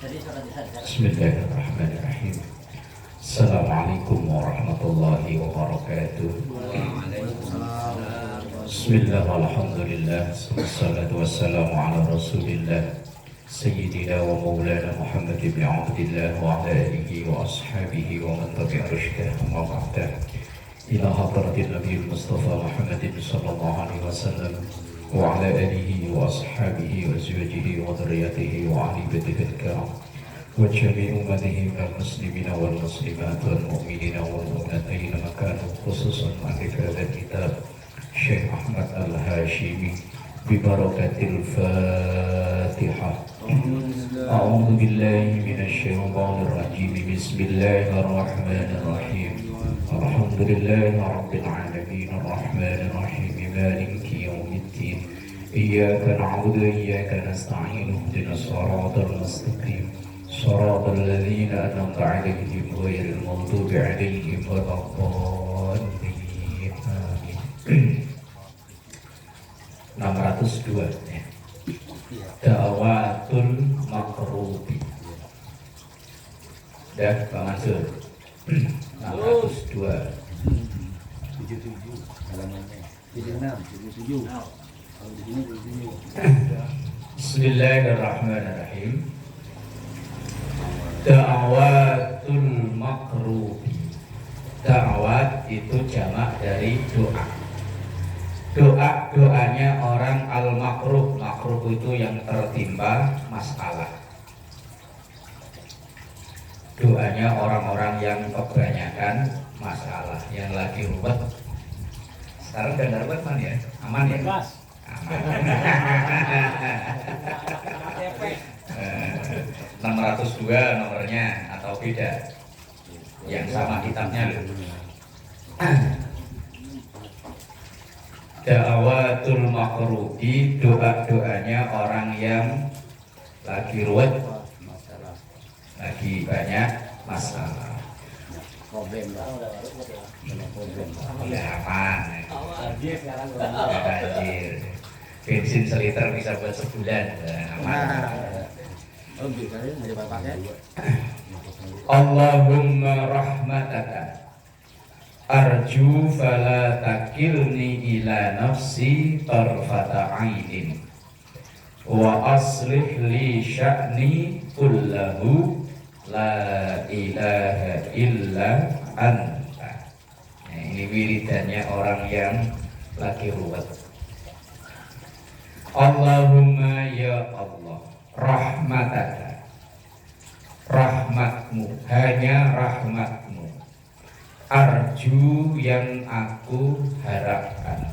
Bismillahirrahmanirrahim. Assalamualaikum warahmatullahi wabarakatuh. Bismillah walhamdulillah, wassalatu wassalamu ala rasulillah Sayyidina wa maulana Muhammad ibn Abdillah wa ala alihi wa ashabihi wa man tabi'a rushdah amma ba'dah. Ila hadratin Nabi Mustafa Muhammadin sallallahu alaihi wasallam wa ala alihi wa ashabihi wa azwajihi wa dhurriyyatihi wa ahli baitihi al-kiram wa jami'i ummatihi minal muslimina wal muslimat wal mu'minina wal mu'minat aina makanu, khususan mu'allif hadzal kitab Syekh Ahmad Al-Hashimi bi barakatil Fatihah. A'udzu billahi minasy syaithanir rajim. Bismillahirrahmanirrahim. Alhamdulillahi rabbil alamin arrahmanir rahim maliki yaumiddin. Iyyaka na'budu wa iyyaka nasta'in ihdinas siratal mustaqim siratal ladzina an'amta 'alaihim ghairil maghdubi 'alaihim waladdallin. Amin. 602 ya. Da'watul makrubi. Dah Pak Mansur. 602 77 halamannya 76 77 kalau di sini 77. Bismillahirrahmanirrahim. Da'watul makrubi. Da'wat itu jamak dari doa. Doanya orang al-makruh. Makruh itu yang tertimpa masalah. Doanya orang-orang yang kebanyakan masalah, yang lagi ruwet. Sekarang udah ruwet man ya? Aman ya? Aman. 602 nomornya atau beda? Yang sama kitabnya loh. Da'watul makrubi, doa-doanya orang yang lagi ruwet, lagi banyak masalah. Problem lah. Ya aman. Banjir. Bensin seliter bisa buat sebulan. Aman. Allahumma rahmataka arju fala takilni ila nafsi tarfata ainin wa aslih li sya'ni kullahu la ilaha illa anta. Nah, ini wiridannya orang yang lagi ruwet. Allahumma ya Allah, rahmataka, rahmatmu, hanya rahmatmu, arju yang aku harapkan,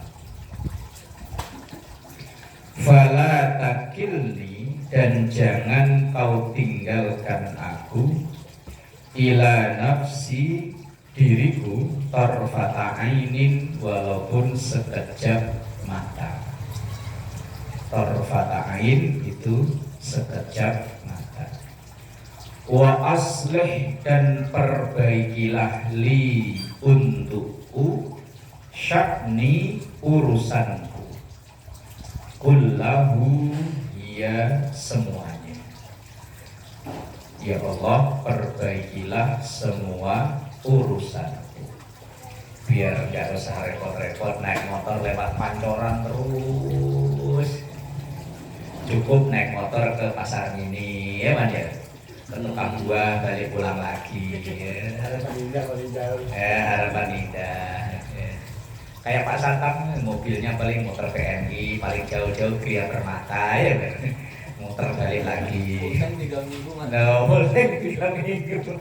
fala takilni, dan jangan kau tinggalkan aku, ila nafsi, diriku, tarfata ainin, walaupun sekejap mata. Tarfata ain itu sekejap mata. Wa aslih, dan perbaikilah li, untukku, sya'ni, urusanku, kullahu, ya semuanya. Ya Allah, perbaikilah semua urusanku, biar gak usah repot-repot naik motor lewat pancoran terus. Cukup naik motor ke pasar ini ya man ya, ke tukang buah balik pulang lagi ya. Harapan indah ya. Kayak Pak Satam, mobilnya paling motor PNI, paling jauh-jauh Gria Permata ya kan. Muter balik lagi. Boleh 3 minggu.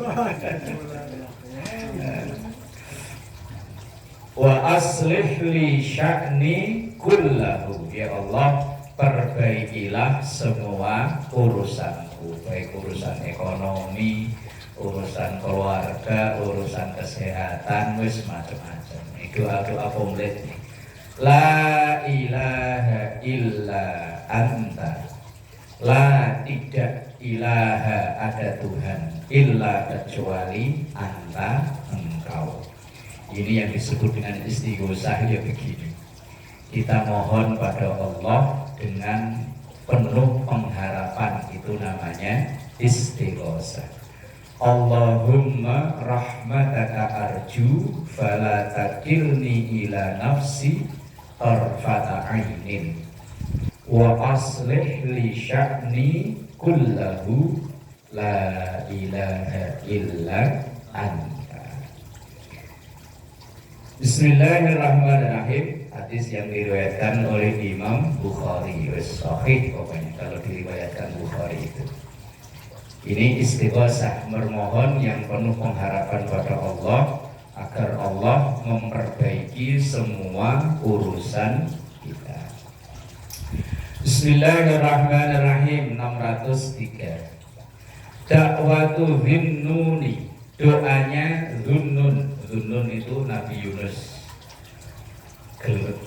Wa aslih li sya'ni kullahu, ya Allah, perbaikilah semua urusanku, baik urusan ekonomi, urusan keluarga, urusan kesehatan, wis macam-macam. Doa-doa komplit nih. La ilaha illa anta, la, tidak ilaha, ada Tuhan, illa, kecuali, anta, engkau. Ini yang disebut dengan istighosah ya begini. Kita mohon pada Allah dengan penuh pengharapan, itu namanya istighosah. Allahumma rahmataka arju fala takilni ila nafsi tarfata ainin wa aslih li sya'ni kullahu la ilaha illa anta. Bismillahirrahmanirrahim. Hadis yang diriwayatkan oleh Imam Bukhari, sahih pokoknya kalau diriwayatkan Bukhari itu. Ini istighosah, memohon yang penuh pengharapan pada Allah agar Allah memperbaiki semua urusan kita. Bismillahirrahmanirrahim. 603. Dakwatu Zinnuni, doanya Zunnun. Zunnun itu Nabi Yunus.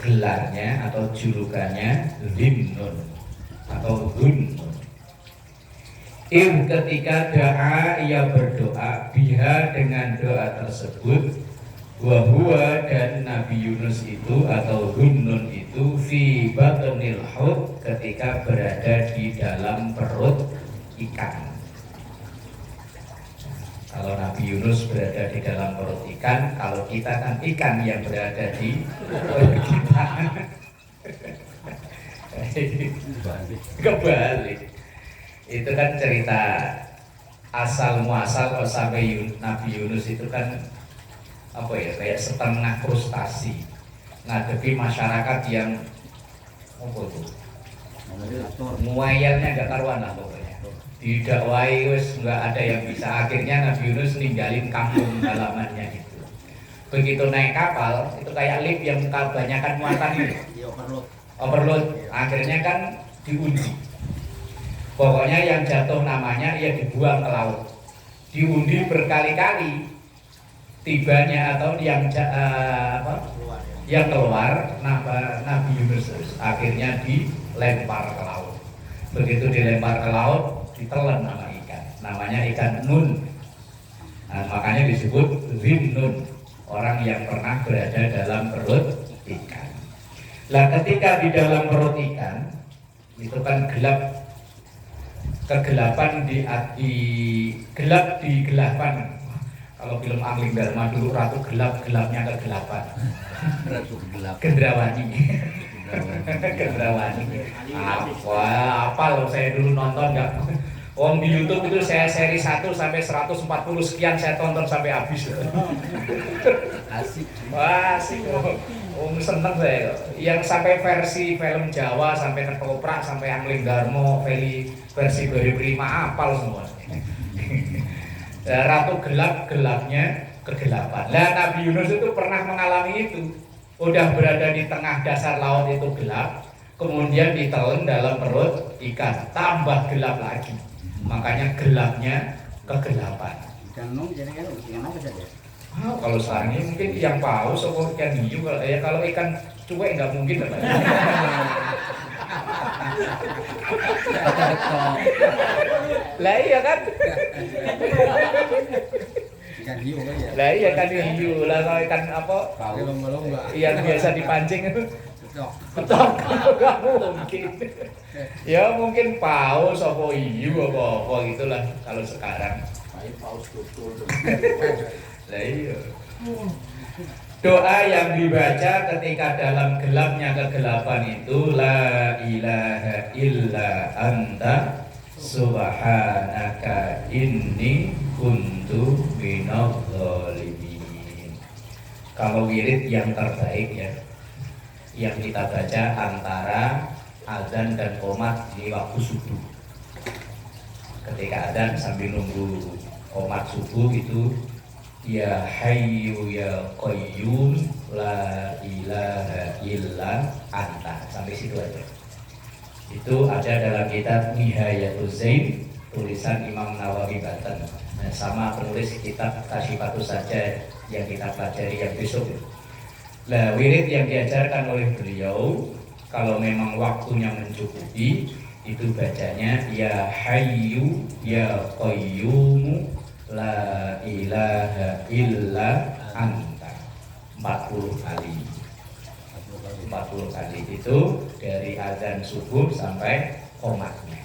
Gelarnya atau julukannya Zinnun atau Zunnun. Ketika doa, ia berdoa biha dengan doa tersebut, wahua dan Nabi Yunus itu atau Zunnun itu fi batnil hut, ketika berada di dalam perut ikan. Kalau Nabi Yunus berada di dalam perut ikan, kalau kita kan ikan yang berada di perut kita. Kebalik. Itu kan cerita asal muasal kalau sampai Nabi Yunus itu kan apa ya, kayak setengah frustasi ngadepi masyarakat yang apa itu muayalnya gak karuan lah pokoknya, didakwai wis nggak ada yang bisa. Akhirnya Nabi Yunus ninggalin kampung halamannya itu. Begitu naik kapal itu kayak lift yang kebanyakan muatan itu, overload. Akhirnya kan diuji. Pokoknya yang jatuh namanya ia dibuang ke laut. Diundi berkali-kali tibanya atau yang keluar Nabi Yunus, akhirnya dilempar ke laut. Begitu dilempar ke laut, ditelan nama ikan. Namanya ikan nun. Nah, makanya disebut Zinnun, orang yang pernah berada dalam perut ikan. Nah, ketika di dalam perut ikan itu kan gelap, kegelapan gelap di gelapan. Kalau film Angling Dharma dulu, ratu gelap, gelapnya kegelapan. Ratu gelap. Gendrawani. Gendrawani. Apa loh, saya dulu nonton nggak? Di YouTube itu saya seri 1 sampai 140 sekian saya tonton sampai habis. Asik. Wah, asik. Seneng saya. Yang sampai versi film Jawa sampai ketoprak sampai Angling Dharma, versi 2005 apal semua. Ratu gelap, gelapnya kegelapan. Nah, Nabi Yunus itu pernah mengalami itu. Udah berada di tengah dasar laut itu gelap, kemudian ditelan dalam perut ikan, tambah gelap lagi. Makanya gelapnya kegelapan. Kalau sekarang ini mungkin yang paus atau ikan hiu, kalau ikan cuek nggak mungkin lah. Lah iya kan? Ikan hiu kan ya? Lah iya kan hiu. Lah kalau ikan apa? Yang biasa dipancing itu betok. Nggak mungkin. Ya mungkin paus atau hiu apa gitulah kalau sekarang. Paus betul. Lah iya. Doa yang dibaca ketika dalam gelapnya kegelapan itu la ilaha illa anta subhanaka inni kuntu minadh dhalimin. Kalau wirid yang terbaik ya, yang kita baca antara azan dan qomat di waktu subuh. Ketika azan sambil nunggu qomat subuh itu ya hayyu ya qayyum la ilaha illa anta, sampai situ aja. Itu ada dalam kitab Nihayatul Zain tulisan Imam Nawawi Banten. Nah, sama penulis kitab Kasyifatus Saja yang kita pelajari yang besok. Nah, wirid yang diajarkan oleh beliau kalau memang waktunya mencukupi itu bacanya ya hayyu ya qayyum la ilaha illa anta 40 kali. 40 kali itu dari azan subuh sampai komatnya.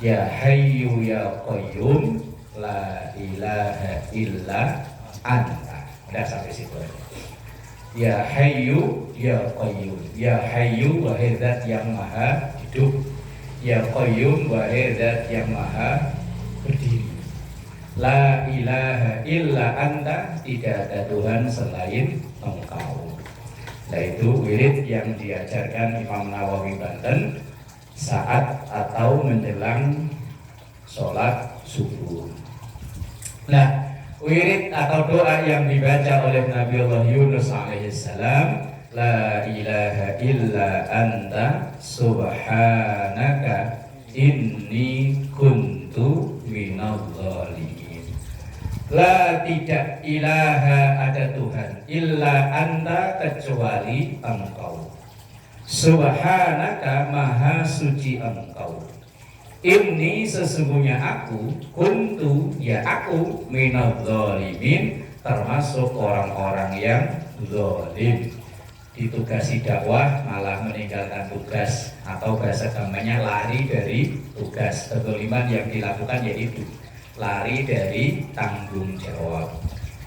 Ya Hayyu ya Qayyum la ilaha illa anta. Udah sampai situ aja. Ya Hayyu ya Qayyum. Ya Hayyu wahai zat yang maha hidup. Ya Qayyum wahai zat yang maha berdiri. La ilaha illa anta, tidak ada Tuhan selain Engkau. Nah itu wirid yang diajarkan Imam Nawawi Banten saat atau menjelang sholat subuh. Nah, wirid atau doa yang dibaca oleh Nabi Allah Yunus alaihissalam, la ilaha illa anta subhanaka inni kuntu minadh dhalimin. La tidak ilaha ada Tuhan illa anta kecuali Engkau. Subhanaka maha suci Engkau. Ini sesungguhnya aku kuntu ya aku minadh dhalimin termasuk orang-orang yang zalim. Ditugasi dakwah malah meninggalkan tugas atau bahasa gampangnya lari dari tugas. Kezaliman yang dilakukan yaitu lari dari tanggung jawab.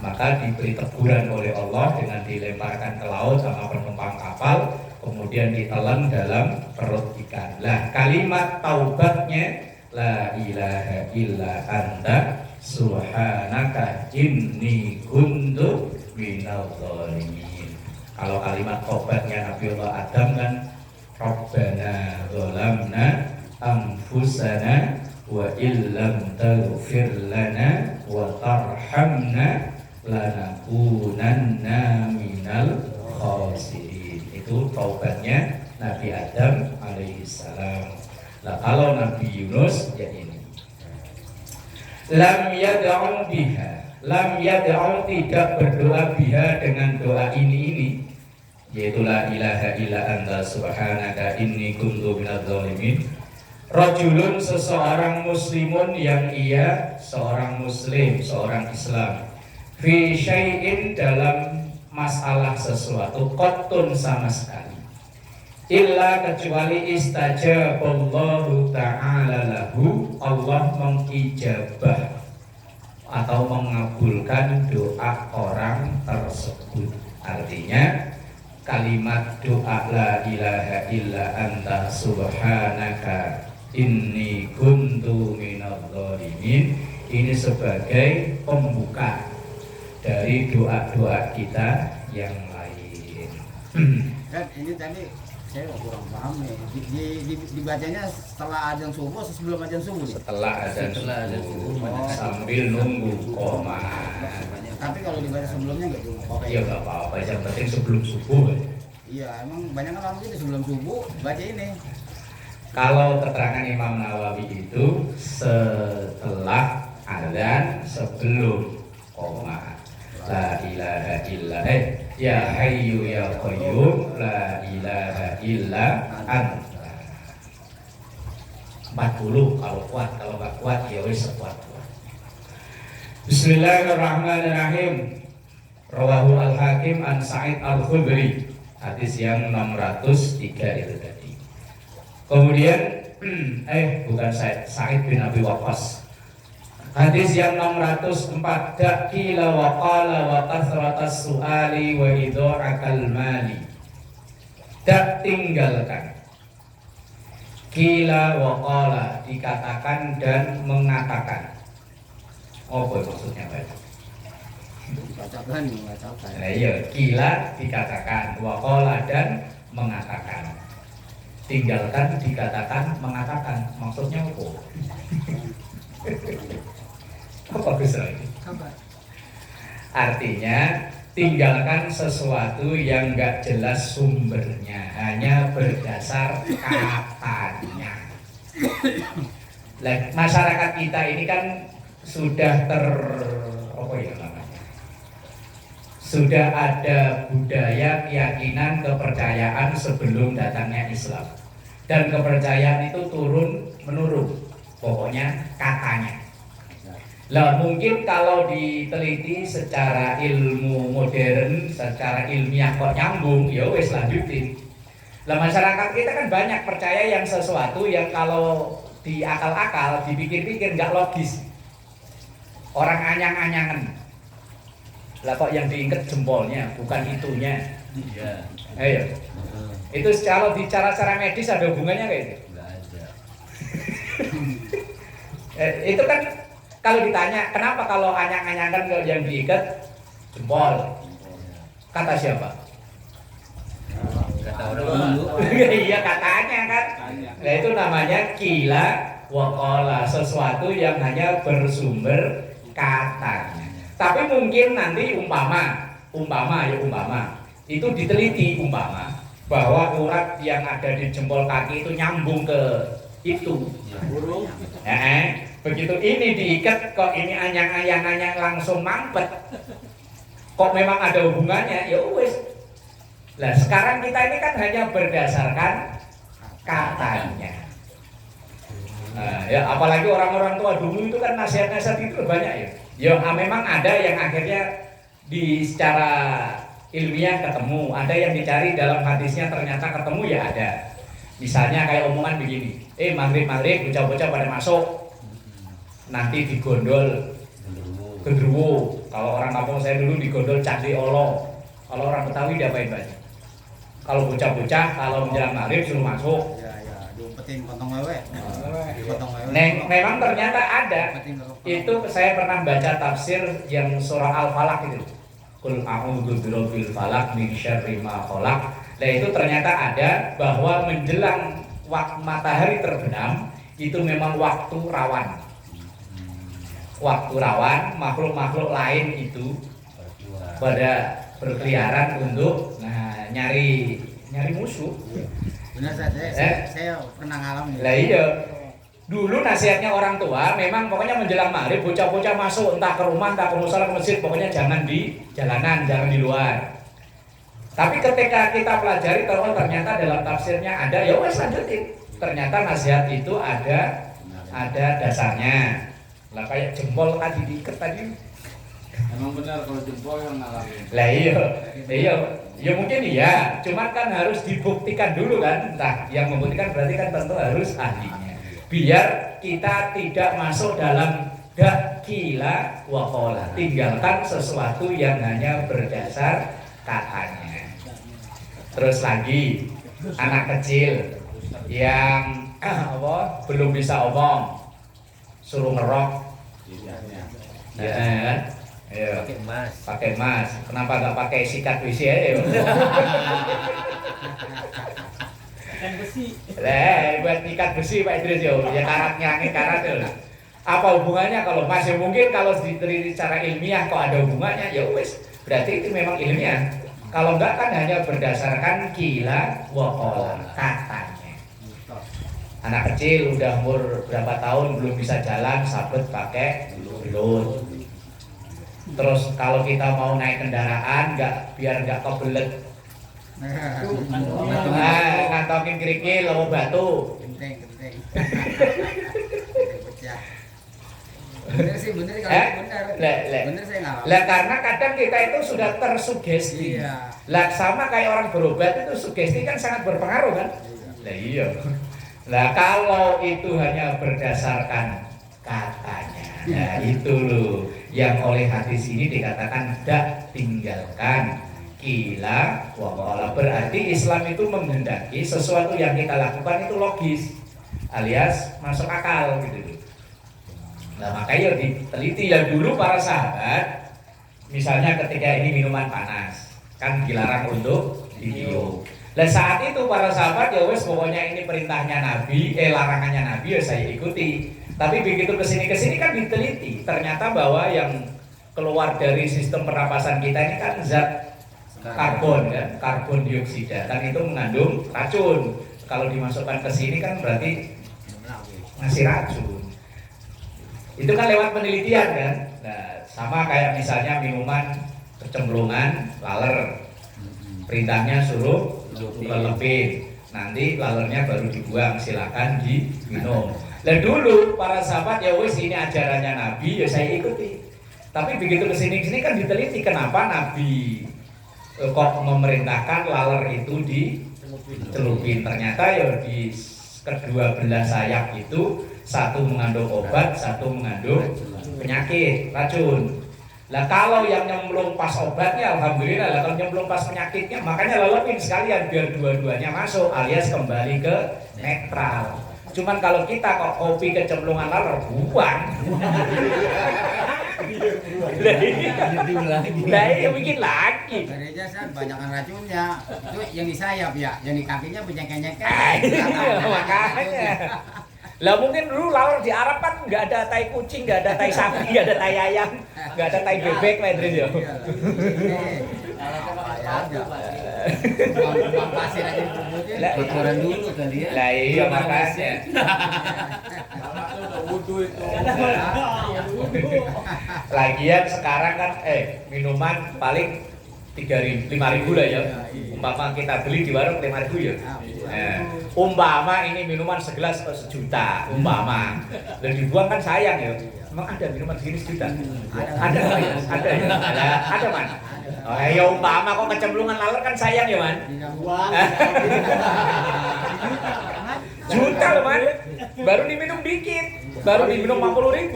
Maka diberi teguran oleh Allah dengan dilemparkan ke laut sama penumpang kapal, kemudian ditelan dalam perut ikan. Lah kalimat taubatnya la ilaha illa anta subhanaka inni kuntu minadh dhalimin. Kalau kalimat taubatnya Nabi Allah Adam kan Rabbana zalamna anfusana wa illam taghfir lana wa tarhamna lanakunanna minal khasirin. Itu taubatnya Nabi Adam alaihissalam. Nah kalau Nabi Yunus ya ini lam yad'u biha, lam yad'u tidak berdoa biha dengan doa ini yaitu la ilaha illa anta subhanaka inni kuntu minadh dhalimin. Rajulun seseorang muslimun yang ia seorang muslim, seorang Islam. Fi syai'in dalam masalah sesuatu qattun sama sekali. Illa kecuali istajaballahu ta'ala lahu, Allah mengijabah atau mengabulkan doa orang tersebut. Artinya kalimat doa la ilaha illa anta subhanaka inni kuntu minadh dhalimin ini sebagai pembuka dari doa-doa kita yang lain. Kan ini tadi saya kurang paham nih. Dibacanya setelah azan subuh atau sebelum azan subuh? Setelah azan subuh, sambil nunggu koma. Tapi kalau dibaca sebelumnya nggak cuma pakai. Iya nggak apa-apa, yang penting sebelum subuh. Iya, emang banyak orang gitu sebelum subuh baca ini. Kalau keterangan Imam Nawawi itu setelah azan sebelum koma. La ilaha illa ya hayyu ya qayyum la ilaha illa anta. 40 kalau kuat, kalau nggak kuat ya wis sekuat. Bismillahirrahmanirrahim. Rawahu Al-Hakim an Sa'id Al-Khudri. Hadis yang 603 itu tadi. Kemudian bukan Sa'id bin Abi Waqqas. Hadis yang 604 Dakila wa qala wa kasratas su'ali wa idha'akal mali. Dak tinggalkan. Kila wa qala dikatakan dan mengatakan. Apa maksudnya Pak? Dikatakan mengatakan. Nah, iya, kila dikatakan, wa qala dan mengatakan. Tinggalkan dikatakan mengatakan. Maksudnya apa? Apa bisa ini? Artinya tinggalkan sesuatu yang enggak jelas sumbernya, hanya berdasar katanya. Nah, masyarakat kita ini kan sudah sudah ada budaya, keyakinan, kepercayaan sebelum datangnya Islam. Dan kepercayaan itu turun menurun, pokoknya katanya. Lah mungkin kalau diteliti secara ilmu modern, secara ilmiah kok nyambung, ya wis lanjutin. Lah masyarakat kita kan banyak percaya yang sesuatu yang kalau di akal-akal, dipikir-pikir nggak logis. Orang anyang-anyangan. Lah kok yang diinget jempolnya, bukan itunya. Iya. Ayo. Itu kalau di cara-cara medis ada hubungannya kayak itu? Enggak ada. Itu kan kalau ditanya kenapa kalau anyang-anyangan kalau yang diikat jempol? Kata siapa? Kata orang dulu. Iya katanya kan. Nah itu namanya kila wakola, sesuatu yang hanya bersumber katanya. Tapi mungkin nanti umpama itu diteliti umpama bahwa urat yang ada di jempol kaki itu nyambung ke itu. Burung. Begitu ini diikat kok ini anyang-anyang langsung mampet. Kok memang ada hubungannya? Ya wis. Lah sekarang kita ini kan hanya berdasarkan katanya. Nah, ya apalagi orang-orang tua dulu itu kan nasihat-nasihat itu banyak ya. Ya memang ada yang akhirnya secara ilmiah ketemu, ada yang dicari dalam hadisnya ternyata ketemu ya ada. Misalnya kayak omongan begini, maghrib bocah-bocah pada masuk, nanti digondol gendruwo. Kalau orang kampung saya dulu digondol candi olo. Kalau orang Betawi diapain banyak? Kalau bocah-bocah kalau menjelang maghrib suruh masuk. Ya, diumpetin potong wewe. Potong wewe. Memang ternyata ada. Itu saya pernah baca tafsir yang surah Al-Falaq itu. Qul a'udzu birabbil falaq min syarri ma khalaq. Nah itu ternyata ada bahwa menjelang waktu matahari terbenam itu memang waktu rawan. Waktu rawan, makhluk-makhluk lain itu pada berkeliaran untuk nyari musuh. Benar saya pernah ngalamin. Lah iya. Dulu nasihatnya orang tua memang pokoknya menjelang maghrib bocah-bocah masuk entah ke rumah, entah ke musala, ke masjid, pokoknya jangan di jalanan, jangan di luar. Tapi ketika kita pelajari ternyata dalam tafsirnya ada, ya wes lanjutin. Ternyata nasihat itu ada dasarnya. Lah kayak jempol tadi diikat tadi. Emang benar kalau jempol yang ngalamin. Lah iya, ya mungkin iya. Cuman kan harus dibuktikan dulu kan. Nah, yang membuktikan berarti kan tentu harus ahlinya. Biar kita tidak masuk dalam kila wakola, tinggalkan sesuatu yang hanya berdasar katanya. Terus lagi anak kecil yang belum bisa omong, suruh ngerok, ya kan? Ayo. Pakai emas. Kenapa nggak pakai sikat WC aja? Besi. Buat ikat besi Pak Idris ya karatnya angin karat ya. Apa hubungannya kalau masih mungkin kalau diteliti secara ilmiah kok ada hubungannya ya wes berarti itu memang ilmiah. Kalau enggak kan hanya berdasarkan kila wakola katanya. Anak kecil udah umur berapa tahun belum bisa jalan sabet pakai belut. Terus kalau kita mau naik kendaraan biar nggak kebelet. Ngantongin kerikil lawa batu. Genteng. Bener sih, bener kalau bener. Bener saya ngalamin. Lah karena kadang kita itu sudah tersugesti. Iya. Lah sama kayak orang berobat itu sugesti kan sangat berpengaruh kan? Lah iya. Lah kalau itu hanya berdasarkan katanya. Nah itu loh yang oleh hadis ini dikatakan dak tinggalkan kila wakola. Berarti Islam itu menghendaki sesuatu yang kita lakukan itu logis alias masuk akal gitu. Nah makanya diteliti ya dulu para sahabat misalnya ketika ini minuman panas kan dilarang untuk diminum. Nah saat itu para sahabat ya wes pokoknya ini perintahnya Nabi, larangannya Nabi ya saya ikuti. Tapi begitu kesini kan diteliti ternyata bahwa yang keluar dari sistem pernapasan kita ini kan zat karbon kan, karbon dioksida kan itu mengandung racun. Kalau dimasukkan ke sini kan berarti ngasih racun. Itu kan lewat penelitian kan. Nah, sama kayak misalnya minuman kecemplungan laler. Perintahnya suruh lelepin. Nanti lalernya baru dibuang, silakan diminum. Lah dulu para sahabat ya wes ini ajarannya Nabi ya saya ikuti. Tapi begitu kesini kan diteliti kenapa Nabi kok memerintahkan laler itu celupin. Ternyata ya di kedua belah sayap itu satu mengandung obat, satu mengandung penyakit, racun. Lah kalau yang nyemplung pas obatnya alhamdulillah, lah kalau nyemplung pas penyakitnya makanya lelepin sekalian biar dua-duanya masuk alias kembali ke netral. Cuman kalau kita kok kopi kecemplungan laler buang. Lah iya bikin lagi. Gereja kan banyakan racunnya. Itu yang di sayap ya, yang di kakinya penyakit-nyakit. Makanya. Lah mungkin dulu lawan di Arab kan nggak ada tai kucing, nggak ada tai sapi, nggak ada tai ayam, nggak ada tai bebek, Pak Idris ya. Uang pasir aja dikumpulin. Kotoran dulu kali ya. Lah iya makanya. Udah wudhu itu. Lagian sekarang kan minuman paling 3.000, 5.000 lah ya. Umpama kita beli di warung 5.000 ya. Umpama ini minuman segelas sejuta, umpama. Dan dibuang kan sayang ya. Emang ada minuman segini sejuta? Ada Pak ya? Ada ya? Ada Man? Oh ya umpama kok kecemplungan laler kan sayang ya Man? Juta loh Man. Baru diminum dikit. Baru diminum 50.000.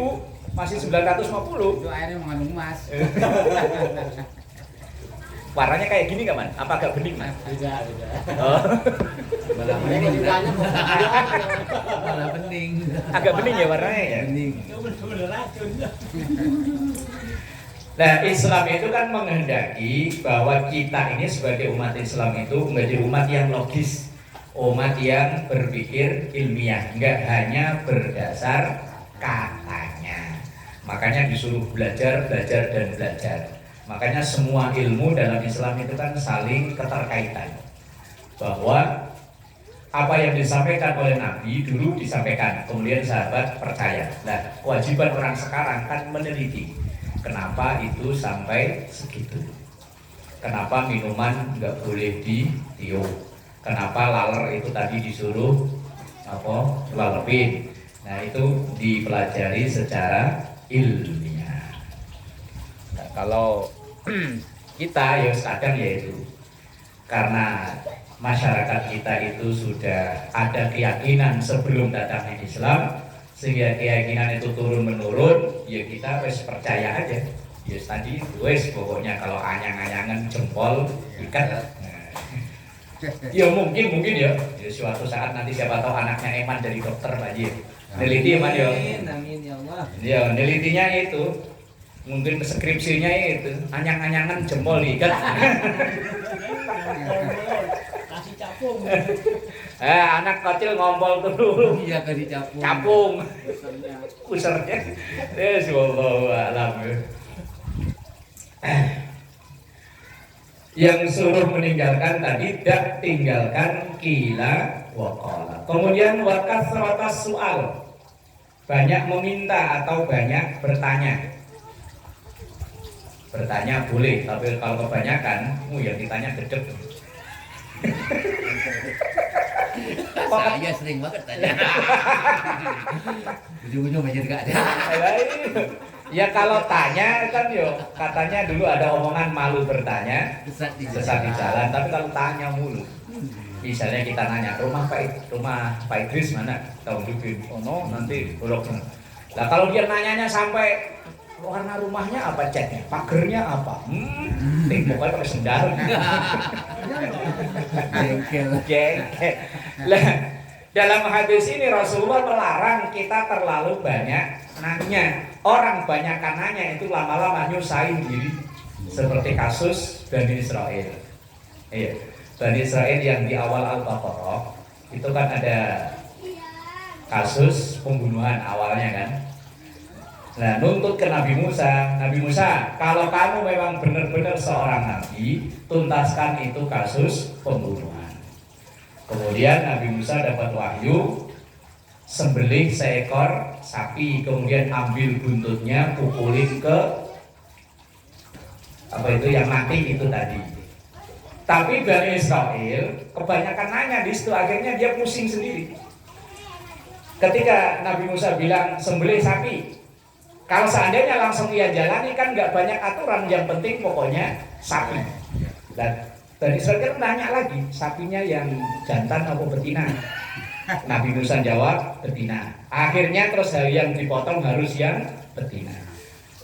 Masih 950. Itu airnya mengandung emas. Warnanya kayak gini nggak Man? Apa agak bening Man? Beda. Oh. Malah pening. Agak bening ya warnanya ya? Pening. Itu benar-benar racun. Nah Islam itu kan menghendaki bahwa kita ini sebagai umat Islam itu menjadi umat yang logis, umat yang berpikir ilmiah, nggak hanya berdasar katanya. Makanya disuruh belajar dan belajar. Makanya semua ilmu dalam Islam itu kan saling keterkaitan. Bahwa apa yang disampaikan oleh Nabi dulu disampaikan, kemudian sahabat percaya. Nah, kewajiban orang sekarang kan meneliti. Kenapa itu sampai segitu? Kenapa minuman nggak boleh ditiup? Kenapa laler itu tadi disuruh lalepin? Nah, itu dipelajari secara ilmiah. Nah, kalau kita ya kadang yaitu karena masyarakat kita itu sudah ada keyakinan sebelum datangnya Islam, sehingga keyakinan itu turun menurun, ya kita wes percaya aja. Ya tadi wes pokoknya kalau anyang-anyangan jempol ikat. Ya mungkin ya suatu saat nanti siapa tahu anaknya Eman jadi dokter Pak Haji. Neliti Eman ya. Amin ya Allah. Ya nelitinya itu mungkin skripsinya itu anyang-anyangan jempol ikat. Kasih capung. Anak kecil ngompol dulu. Iya kasih capung. Capung. Usernya. Wallahu a'lam. Yang suruh meninggalkan tadi dak tinggalkan kila wa qala. Kemudian wa kasratas soal. Banyak meminta atau banyak bertanya. Bertanya boleh, tapi kalau kebanyakan, yang ditanya gedeg. Saya sering banget tanya. Ujung-ujung aja nggak ada. Ya kalau tanya kan yo katanya dulu ada omongan malu bertanya, sesat di jalan. Tapi kalau tanya mulu, misalnya kita nanya rumah Pak Idris mana? Tahu Dupin. Oh no, nanti blok. Lah kalau dia nanyanya sampai warna rumahnya apa, catnya, pagernya apa, temboknya pakai sendal. Jengkel. Lah dalam hadis ini Rasulullah melarang kita terlalu banyak nanya. Orang banyak nanya itu lama-lama nyusahin diri. Seperti kasus Bani Israel. Iya, Bani Israel yang di awal Al-Baqarah itu kan ada kasus pembunuhan awalnya kan. Nah, nuntut ke Nabi Musa, kalau kamu memang benar-benar seorang nabi, tuntaskan itu kasus pembunuhan. Kemudian Nabi Musa dapat wahyu, sembelih seekor sapi, kemudian ambil buntutnya, pukulin ke apa itu yang mati itu tadi. Tapi Bani Israel kebanyakan nanya di situ, akhirnya dia pusing sendiri. Ketika Nabi Musa bilang sembelih sapi, kalau seandainya langsung ia jalani kan nggak banyak aturan, yang penting pokoknya sapi. Dan Bani Israil kan nanya lagi, sapinya yang jantan apa betina? Nabi Musa jawab betina. Akhirnya terus yang dipotong harus yang betina.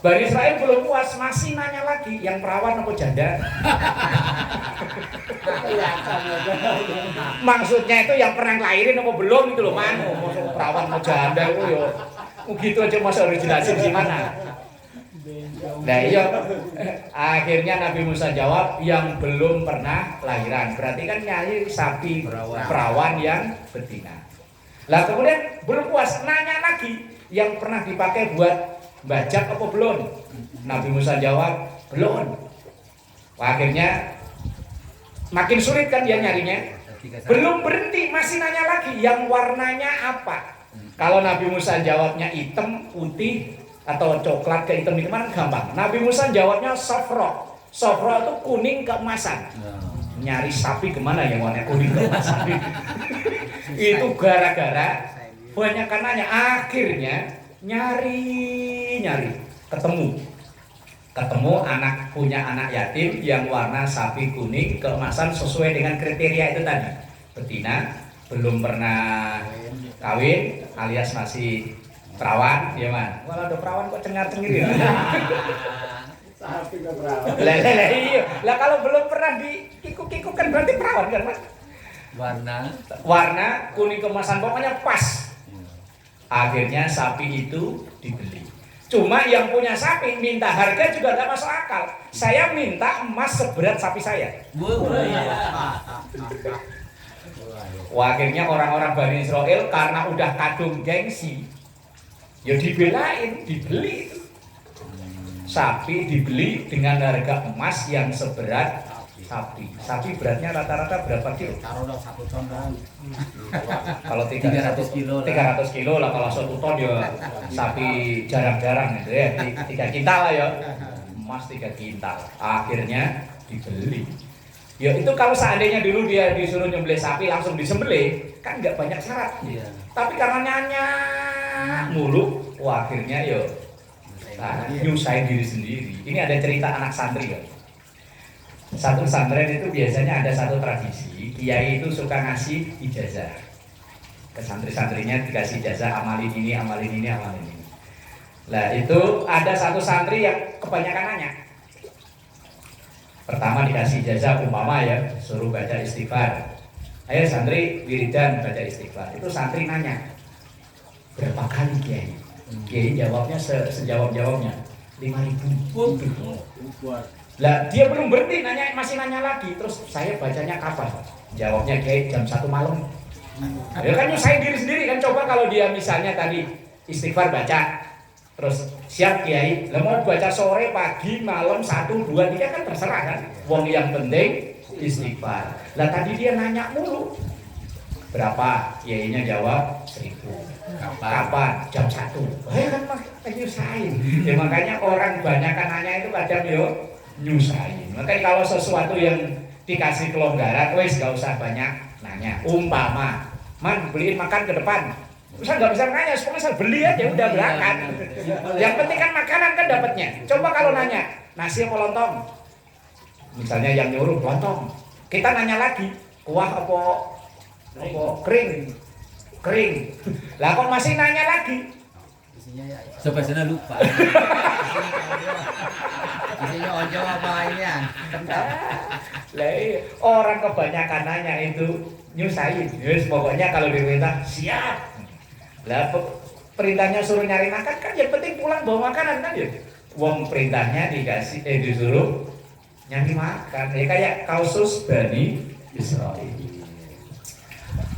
Bani Israil belum puas, masih nanya lagi, yang perawan apa janda? Maksudnya itu yang pernah ngelahirin apa belum gitu loh, manu maksud perawan apa janda itu yo. Gitu aja masa harus jelasin gimana? Nah iya, akhirnya Nabi Musa jawab yang belum pernah lahiran. Berarti kan nyari sapi perawan yang betina. Lah kemudian belum puas, nanya lagi yang pernah dipakai buat bajak apa belum? Nabi Musa jawab belum. Akhirnya makin sulit kan dia nyarinya. Belum berhenti, masih nanya lagi yang warnanya apa? Kalau Nabi Musa jawabnya hitam, putih, atau coklat ke hitam itu kan gampang. Nabi Musa jawabnya safra. Safra itu kuning keemasan. Nyari sapi kemana yang warna kuning keemasan? Itu gara-gara banyak kan nanya. Akhirnya nyari ketemu punya anak yatim yang warna sapi kuning keemasan sesuai dengan kriteria itu tadi. Betina, belum pernah kawin alias masih perawan, ya man. Walau ada perawan kok cengar-cengir ya. Sapi ke perawan. Iya. Lah kalau belum pernah dikikuk-kikuk kan berarti perawan kan, Mas? Warna kuning kemasan pokoknya pas. Akhirnya sapi itu dibeli. Cuma yang punya sapi minta harga juga tidak masuk akal. Saya minta emas seberat sapi saya. Wah, akhirnya orang-orang Bani Israil karena udah kadung gengsi, ya dibelain, dibeli itu. Sapi dibeli dengan harga emas yang seberat sapi. Sapi beratnya rata-rata berapa kilo? Taruh dong 1 ton dong. Kalau 300 kilo lah, kalau 1 ton ya sapi jarang-jarang gitu ya. 3 kintal lah ya. Emas 3 kintal. Akhirnya dibeli. Ya itu kalau seandainya dulu dia disuruh nyembelih sapi langsung disembelih, kan nggak banyak syarat. Iya. Tapi karena nanya mulu, wah akhirnya yo nyusahin diri sendiri. Ini ada cerita anak santri ya. Satu pesantren itu biasanya ada satu tradisi, kiai itu suka ngasih ijazah ke santri-santrinya, dikasih ijazah amalin ini, amalin ini, amalin ini. Nah itu ada satu santri yang kebanyakan nanya. Pertama dikasih ijazah umpama ya, suruh baca istighfar. Ayo santri wiridan baca istighfar. Itu santri nanya, berapa kali kiai? Kiai jawabnya sejawab-jawabnya 5.000. Lah dia belum berhenti nanya, masih nanya lagi. Terus saya bacanya kapan? Jawabnya kiai jam 1 malam. Ya kan nyusahin diri sendiri kan. Coba kalau dia misalnya tadi istighfar baca, terus siap kiai, lah mau baca sore, pagi, malam, 1, 2, 3 kan terserah kan. Wong yang penting istighfar. Lah tadi dia nanya mulu. Berapa? Kiainya jawab 1.000. Kapan? Jam 1. Kan nyusahin. Ya makanya orang banyakan nanya itu kadang yo nyusahin. Makanya kalau sesuatu yang dikasih kelonggaran, wes gak usah banyak nanya. Umpama, man beliin makan ke depan. Usah nggak bisa nanya, sponsor beli aja udah berangkat. Yang penting kan makanan kan dapatnya. Coba kalau nanya nasi apa lontong, misalnya yang nyuruh lontong, kita nanya lagi kuah apa kering. Lah kok masih nanya lagi? Isinya ya. Sampai sana lupa. Isinya ojo apa ini ya? Lah orang kebanyakan nanya itu nyusahin. Yes, pokoknya kalau diminta siap. Lah perintahnya suruh nyari makan kan yang penting pulang bawa makanan kan ya. Wong perintahnya disuruh nyari makan. Ya kayak kausus Bani Israil.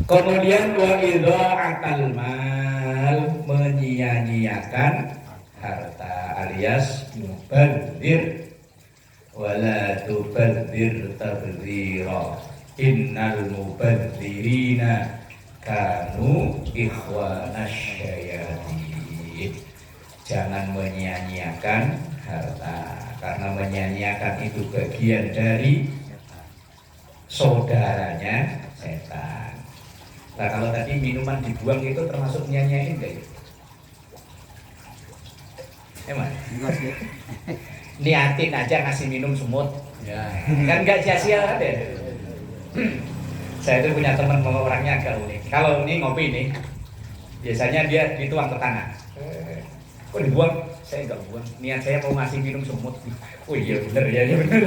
Kemudian wa idha'atal mal, menyia-nyiakan harta alias mubadzir. Wala tubadzir tabdzira. Innal mubadzirina kanu ikhwanas syayatin. Jangan menyia-nyiakan harta, karena menyia-nyiakan itu bagian dari saudaranya setan. Nah kalau tadi minuman dibuang itu termasuk nyanyain enggak ya? Emang? Enggak sih. niatin aja ngasih minum semut. Ya. Kan nggak sia-sia kan ya. Saya itu punya teman orangnya agak unik. Kalau ini ngopi nih, biasanya dia dituang ke tangan. Kok dibuang? Saya nggak buang. Niat saya mau ngasih minum semut. Oh iya bener ya, iya bener.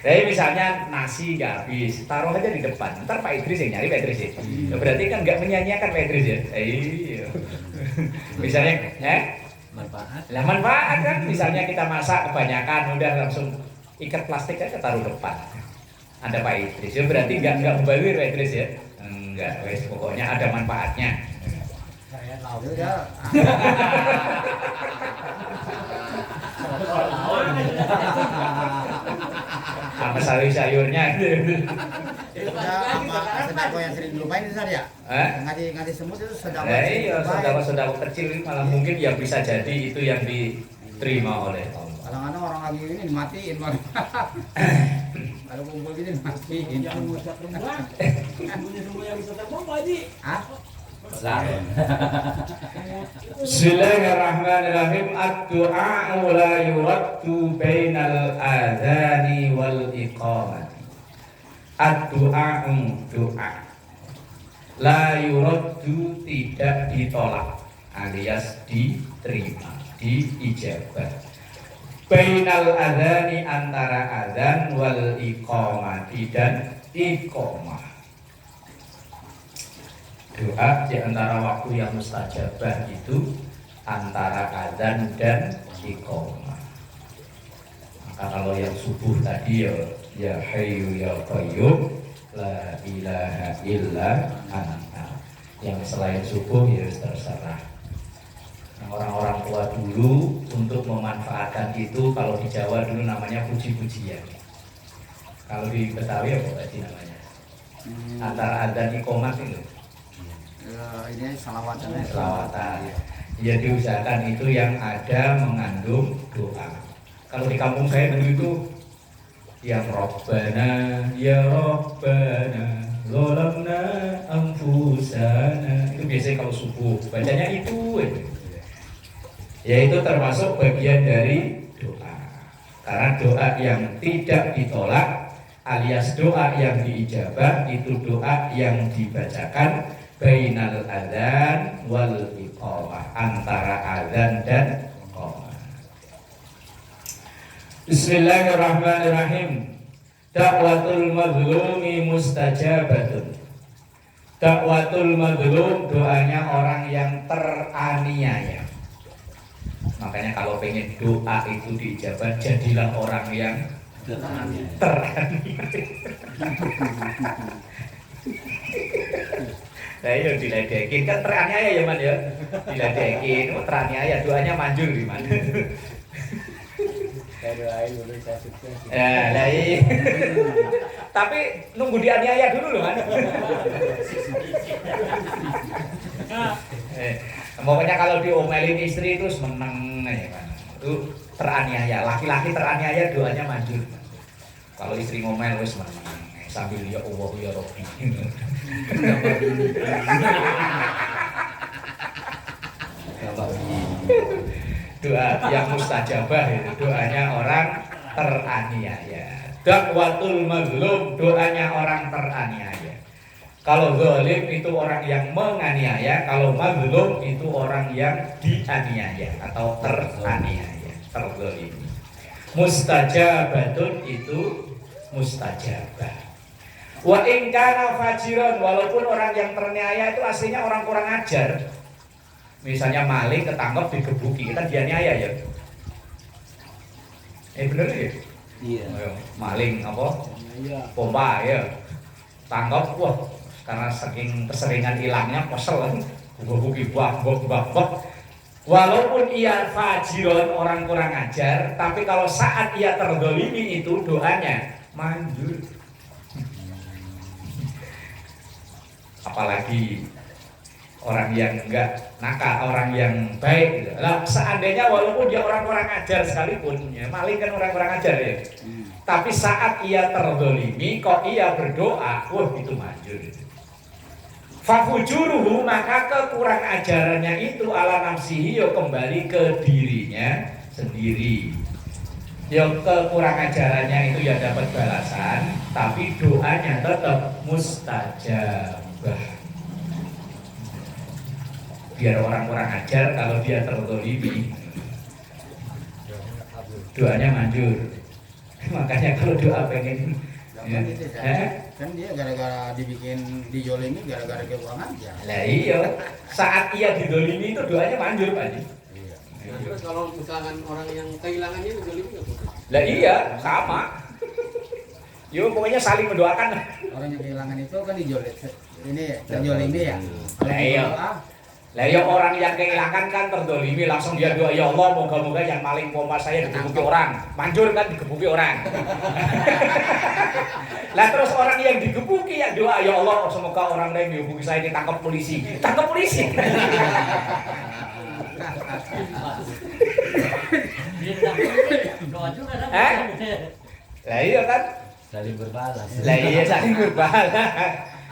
Jadi misalnya nasi nggak habis, taruh aja di depan. Ntar Pak Idris yang nyari, Pak Idris ya. Ya, berarti kan nggak menyanyiakan Pak Idris ya. Iya. Misalnya, Manfaat. lah manfaat kan. Misalnya kita masak kebanyakan, udah langsung ikat plastik aja taruh depan. Ada Pak Idris ya, berarti nggak mubazir Pak Idris ya. Enggak, wes pokoknya ada manfaatnya. Saya tahu ya. Sama sayurnya. Ya, apa sedekah yang sering dilupain itu tadi ya? Ngasih semut itu sedekah Nah, yang iya, dilupain. saudara-saudara kecil malah mungkin ya bisa jadi itu yang diterima oleh Allah. Kadang-kadang orang lagi ini dimatiin malah. Kalau kumpul gini dimatiin. Jangan bisa terbang. Punya semua yang bisa terbang Pak Haji. Hah? Bismillahirrahmanirrahim. Ad-du'a la yuraddu bainal adzani wal iqamati. Ad-du'a doa la yuraddu tidak ditolak alias diterima, diijabah. Bainal adzani antara adzan wal iqamati dan iqamah. Doa di antara waktu yang mustajabah itu antara adzan dan iqamah. Maka kalau yang subuh tadi ya hayyu ya qayyum la ilaha illa anta. Yang selain subuh ya terserah. Yang orang-orang tua dulu untuk memanfaatkan itu, kalau di Jawa dulu namanya puji-pujian. Kalau di Betawi apa tadi namanya? Antara adzan iqamah itu. Ini salawatan. Selawatan. Ya diusahakan itu yang ada mengandung doa. Kalau di kampung saya dulu itu yang Rabbana ya Rabbana zalamna anfusana, itu biasanya kalau subuh bacanya itu. Ya itu termasuk bagian dari doa. Karena doa yang tidak ditolak alias doa yang diijabah itu doa yang dibacakan bainal adzan wal iqamah, antara adzan dan iqamah. Bismillahirrahmanirrahim. Da'watul mazlumi mustajabatun. Da'watul mazlum, doanya orang yang teraniaya. Makanya kalau pengen doa itu diijabah, jadilah orang yang teraniaya. Nah iya diledekin kan teraniaya ya man ya, diledekin, teraniaya doanya manjur di mana? Saya doain dulu saya sukses. Ya, lah iya. Tapi nunggu dianiaya dulu loh man. Pokoknya kalau diomelin istri itu meneng ya kan, itu teraniaya. Laki-laki teraniaya doanya manjur. Kalau istri ngomel wis meneng sambil ya Allah ya Rabbi. Doa yang mustajabah itu doanya orang teraniaya. Dakwatul mazlum, doanya orang teraniaya. Kalau zalim itu orang yang menganiaya, kalau mazlum itu orang yang dianiaya atau teraniaya, terzalimi. Mustajabatun itu mustajabah. Wa in kana fajiran, walaupun orang yang teraniaya itu aslinya orang kurang ajar. Misalnya maling ketangkep digebuki, kan dianiaya ya. Bener ya? Iya. Maling apa? Iya. Pompa ya. Tangkap, wah, karena saking keseringan hilangnya kesel kan. Gebuki bak. Walaupun ia fajiran, orang kurang ajar, tapi kalau saat ia terzalimi itu doanya manjur. Apalagi orang yang enggak nakal, orang yang baik gitu. Lah seandainya walaupun dia orang kurang ajar sekalipun, ya, maling kan orang kurang ajar ya. Tapi saat ia terzalimi kok ia berdoa, wah itu manjur. Fafujuruhu, maka kekurang ajarannya itu ala nafsihi, kembali ke dirinya sendiri. Ya kekurangan ajarannya itu ya dapat balasan, tapi doanya tetap mustajabah. Biar orang kurang ajar, kalau dia terzolimi, doanya manjur. Makanya kalau doa pengen Kan itu kan dia gara-gara dibikin dijolimi gara-gara kekurangan aja. lah iya, saat ia didolimi itu doanya manjur Pak Haji. Iya. Nah, terus kalau misalkan orang yang kehilangannya itu jolim nggak boleh? Lah iya, sama. Yo pokoknya saling mendoakan. Orang yang kehilangan itu kan ini terjolimi ya. Lah iya. Lah ya orang yang kehilangan kan terdolimi langsung dia doa, ya Allah moga-moga yang maling pompa saya digebuki orang. Manjur kan digebuki orang. Lah terus orang yang digebuki ya doa, ya Allah semoga orang lain digebuki saya ditangkap polisi. Tangkap polisi. Doa juga kan. Lah iya kan? Saling berbalas. Lah iya saling berbalas.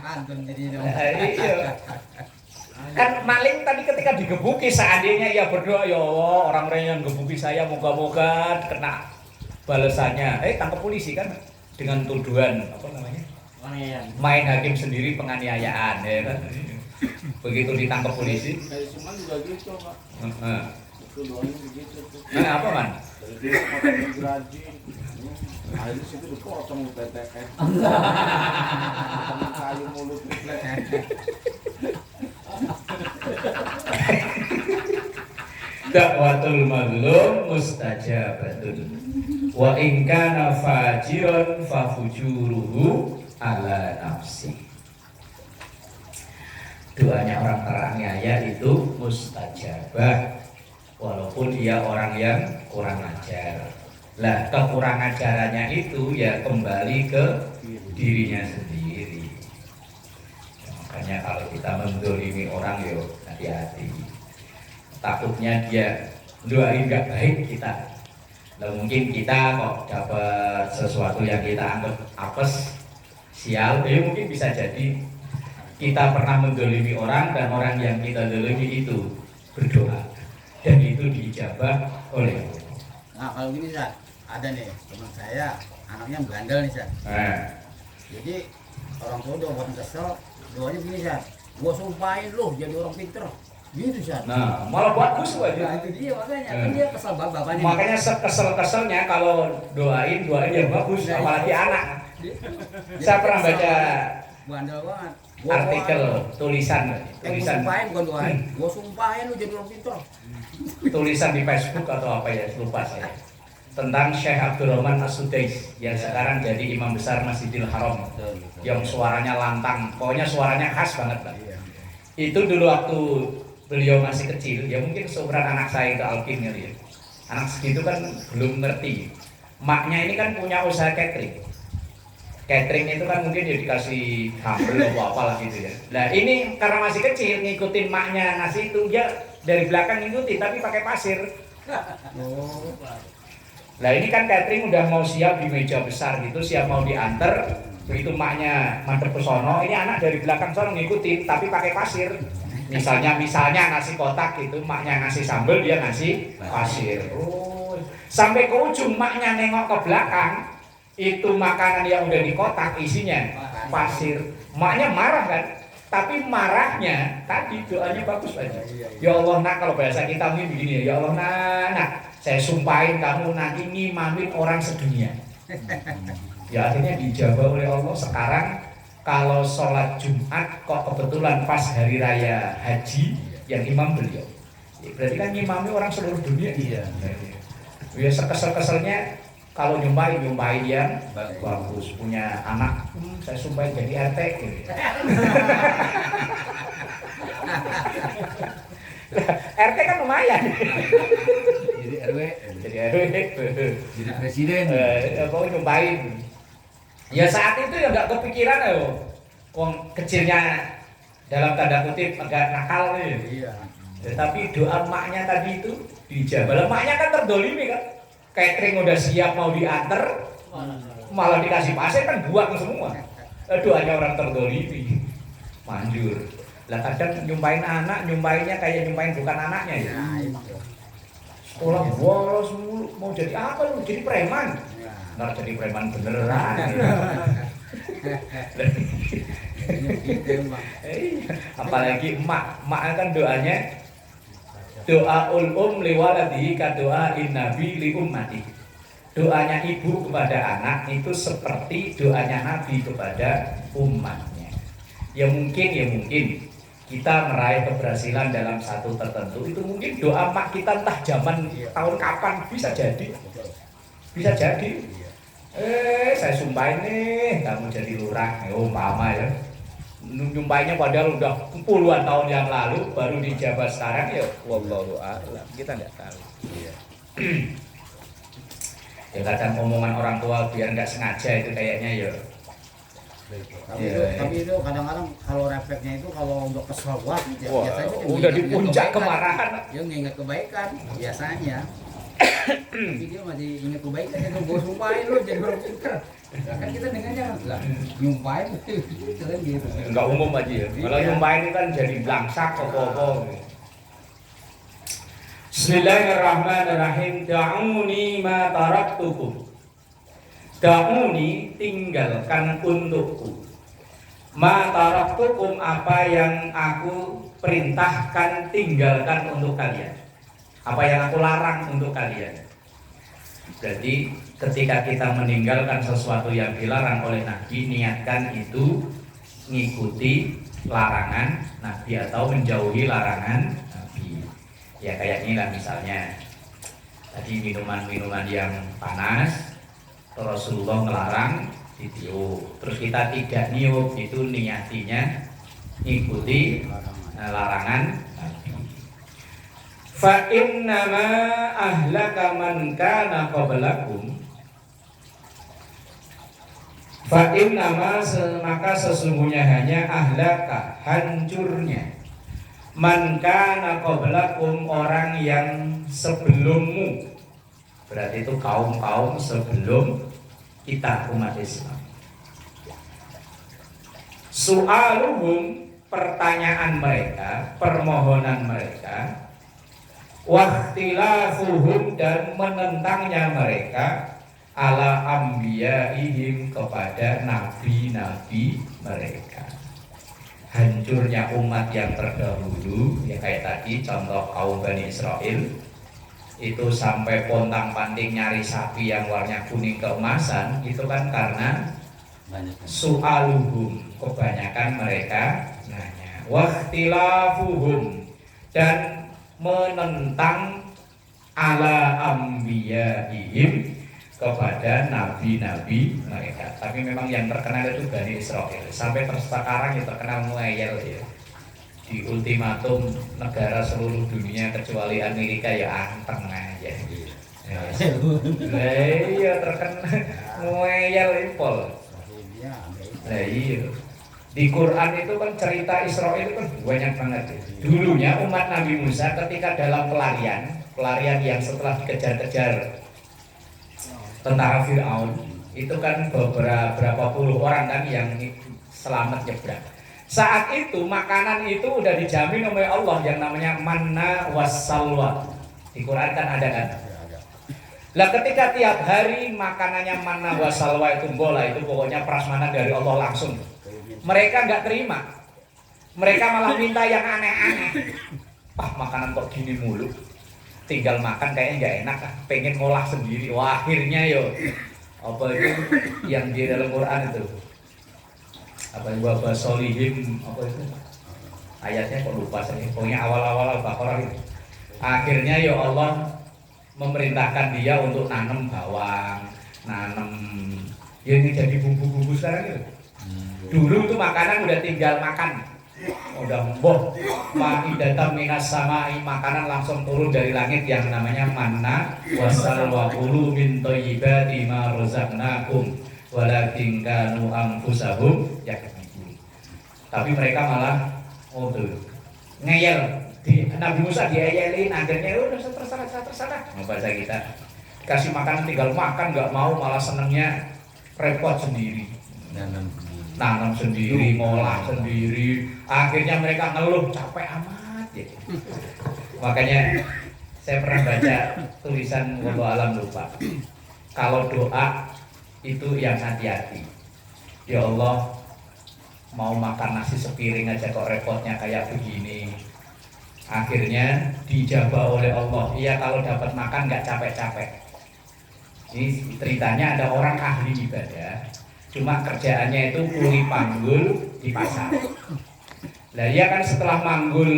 Antum jadi Lah iya. Kan maling tadi ketika digebuki seandainya ia berdoa, ya Allah orang-orang yang gebuki saya moga-moga kena balasannya. Tangkap polisi kan dengan tuduhan apa namanya? Main hakim sendiri penganiayaan ya kan. Begitu ditangkap polisi. Kayak cuman juga gitu Pak. Heeh. Itu doanya begitu tuh. Apa man? Dari dulu potong gergaji. Akhirnya situ dipotong PTN. Potong kayu mulut. Dakwatul mazlum mustajabatun wa in kana fajiran fa fujuruhu ala nafsi. Doanya orang teraniaya itu mustajabah walaupun dia orang yang kurang ajar. Lah kekurangan ajarannya itu ya kembali ke dirinya sendiri. Makanya kalau kita mendolimi orang yo hati-hati. Takutnya dia doain gak baik kita. Lalu mungkin kita kok dapat sesuatu yang kita anggap apes, sial, mungkin bisa jadi kita pernah mendolimi orang dan orang yang kita dolimi itu berdoa dan itu diijabah oleh Allah. Nah kalau gini Zat, ada nih teman saya anaknya bandel nih Zat. Jadi orang tua udah buat kesel, doanya gini Zat, gua sumpahin lu jadi orang pinter. Gitu Zat. Nah, malah bagus Nah aja. itu dia makanya, kan dia kesel bapaknya. Makanya kesel-keselnya kalau doain yang bagus, Nah, apalagi itu. anak. Dia Saya pernah kesel. baca Bandel banget. artikel tulisan Gua sumpahin bukan doain, gua sumpahin lu jadi orang pinter. tulisan di Facebook atau apa ya, lupa saya, tentang Syekh Abdurrahman As-Sudais yang sekarang jadi imam besar Masjidil Haram, yang suaranya lantang, pokoknya suaranya khas banget Pak. Itu dulu waktu beliau masih kecil, ya mungkin seumuran anak saya itu Alvin kali ya. Anak segitu kan belum ngerti. Maknya ini kan punya usaha catering. Catering itu kan mungkin ya dikasih sambal atau apalah gitu ya. Nah ini karena masih kecil ngikutin maknya ngasih itu, dia dari belakang ngikutin tapi pakai pasir. Nah ini kan catering udah mau siap di meja besar gitu, siap mau diantar. Begitu maknya madep ke sono, ini anak dari belakang sono ngikutin tapi pakai pasir. Misalnya ngasih kotak gitu, maknya ngasih sambal, dia ngasih pasir. Oh, sampai ke ujung maknya nengok ke belakang, itu makanan yang udah di kotak isinya pasir. Maknya marah kan? Tapi marahnya tadi doanya bagus aja. Ya Allah nak, kalau bahasa kita mungkin begini ya Allah nak, saya sumpahin kamu nanti ngimamin orang sedunia. Ya akhirnya dijawab oleh Allah. Sekarang kalau sholat Jumat kok kebetulan pas hari raya haji yang imam beliau, ya, berarti kan ngimami orang seluruh dunia. Iya. Ya sekesel-keselnya kalau nyumpahin yang bagus, punya anak, saya sumpahin jadi RT gitu. RT kan lumayan. Jadi RW, Jadi RW, jadi presiden. kok nyumpahin. Ya saat itu ya nggak kepikiran ya, wong kecilnya dalam tanda kutip agak nakal nih. Iya. Tapi doa maknya tadi itu dijawab. Maknya kan terdolimi kan. Catering udah siap mau diantar, malah dikasih pasir kan buang semua. Doanya orang terdolimi, manjur. Lah kadang nyumpain anak, nyumpainnya kayak nyumpain bukan anaknya ya. Nah itu. sekolah bolos mulu, mau jadi apa lu? Jadi preman. Ya. Ntar jadi preman beneran. Gitu, Bang. Apalagi emak kan doanya doaul liwaladihi ka doain nabi li ummati. Doanya ibu kepada anak itu seperti doanya nabi kepada umatnya. Ya mungkin kita meraih keberhasilan dalam satu tertentu itu mungkin doa mak kita entah zaman tahun kapan bisa jadi. Bisa jadi. Saya sumpahin nih kamu jadi lurah, umpama ya. Nyumpainya padahal udah puluhan tahun yang lalu baru dijabat sekarang ya wallahu a'lam, kita nggak tahu. Iya. Ya kadang omongan orang tua biar nggak sengaja itu kayaknya ya. Tapi itu kadang-kadang kalau refleksnya itu kalau udah kesel banget ya, Wah, biasanya dia udah di nginget puncak kebaikan. kemarahan. Dia nginget kebaikan biasanya. Tapi dia masih inget kebaikan itu gue sumpahin lu jadi orang pintar. Nah, kan kita dengannya lah nyumpahin keren gitu. Enggak umum aja ya. Kalau Iya. nyumpahin kan jadi blangsak apa-apa. Bismillahirrahmanirrahim. Da'uni ma taraktukum. Da'uni, tinggalkan untukku. Ma taraktukum, apa yang aku perintahkan tinggalkan untuk kalian. Apa yang aku larang untuk kalian. Berarti ketika kita meninggalkan sesuatu yang dilarang oleh Nabi, niatkan itu ngikuti larangan Nabi atau menjauhi larangan Nabi. Ya kayak inilah misalnya tadi minuman-minuman yang panas Rasulullah melarang ditiup, terus kita tidak niup, itu niatinya ngikuti larangan Nabi. Fa innama ahlaka man kana qablakum. Fa innama, maka sesungguhnya hanya ahlaka, hancurnya, man kana qablakum, orang yang sebelummu. Berarti itu kaum-kaum sebelum kita umat Islam. Su'aluhum, pertanyaan mereka, permohonan mereka, wahtilafuhum, dan menentangnya mereka, ala ambiyaihim, kepada nabi-nabi mereka. Hancurnya umat yang terdahulu, ya kayak tadi contoh kaum Bani Israel, itu sampai pontang-panting nyari sapi yang warnanya kuning keemasan, itu kan karena su'aluhum, kebanyakan mereka nanya, wahtilafuhum, dan menentang ala ambiyaihim, kepada nabi-nabi mereka. Tapi memang yang terkenal itu Bani Israel. Sampai sekarang yang terkenal ngeyel ya. Di ultimatum negara seluruh dunia kecuali Amerika ya anteng aja. Iya terkenal ngeyel impol. Nah iya. Di Quran itu kan cerita Israel itu kan banyak banget. Dulunya umat Nabi Musa ketika dalam pelarian yang setelah dikejar-kejar tentara Fir'aun, itu kan beberapa puluh orang kan yang selamat nyebrang. Saat itu makanan itu udah dijamin oleh Allah yang namanya manna wassalwa. Di Quran kan ada kan? Lah ketika tiap hari makanannya manna wassalwa itu bola, itu pokoknya prasmanan dari Allah langsung. Mereka nggak terima. Mereka malah minta yang aneh-aneh. Makanan kok gini mulu. Tinggal makan kayaknya nggak enak, pengen ngolah sendiri. Wah, akhirnya yo apa itu yang di dalam Quran itu apa itu wabah solihim, apa itu ayatnya kok lupa saya, pokoknya awal-awal Al-Baqarah itu. Akhirnya ya Allah memerintahkan dia untuk nanam bawang, nanam ya ini jadi bumbu-bumbu sekarang itu. Dulu tuh makanan udah tinggal makan, udah boh ma'idatan minas samai, makanan langsung turun dari langit yang namanya manna wassalwa, kulu min thayyibati ma razaqnakum walakin kanu anfusahum yakdzibun. Tapi mereka malah ngeyel. Nabi Musa diayelin, akhirnya udah terserah. Membaca kita kasih makan tinggal makan, nggak mau, malah senengnya repot sendiri, nanam sendiri, ngolah sendiri. Akhirnya mereka ngeluh, capek amat ya. Makanya Saya pernah baca tulisan wallahu alam lupa. Kalau doa itu yang hati-hati. Ya Allah, mau makan nasi sepiring aja kok repotnya kayak begini. Akhirnya dijabah oleh Allah. Iya, kalau dapat makan nggak capek-capek. Ini ceritanya ada orang ahli ibadah, cuma kerjaannya itu kuli panggul di pasar. Nah, dia kan setelah manggul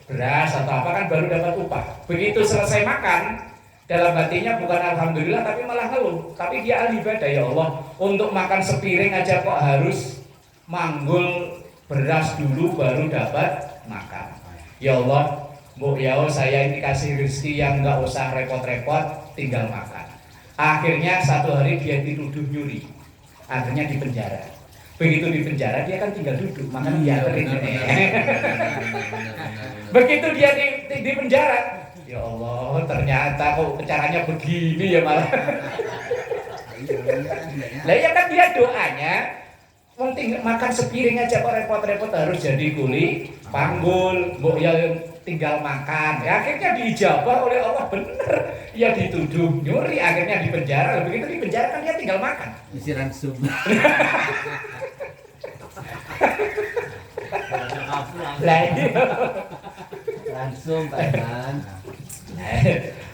beras atau apa kan baru dapat upah. Begitu selesai makan, dalam hatinya bukan alhamdulillah tapi malah ngeluh. Tapi dia ahli ibadah, ya Allah, untuk makan sepiring aja kok harus manggul beras dulu baru dapat makan. Ya Allah, Bu ya saya ini kasih rezeki yang nggak usah repot-repot, tinggal makan. Akhirnya satu hari dia dituduh nyuri, akhirnya di penjara. Begitu di penjara dia kan tinggal duduk, makan dia kering. Begitu dia di penjara, ya Allah ternyata kok caranya begini ya malah. Lah ya kan dia doanya, penting makan sepiring aja kok repot-repot harus jadi kuli panggul, mbok ya tinggal makan. Ya, akhirnya dijabah oleh Allah bener. Ya dituduh nyuri, akhirnya di penjara. Begitu di penjara kan dia tinggal makan. Isi ransum. Lah iya. Ransum Pak Iman.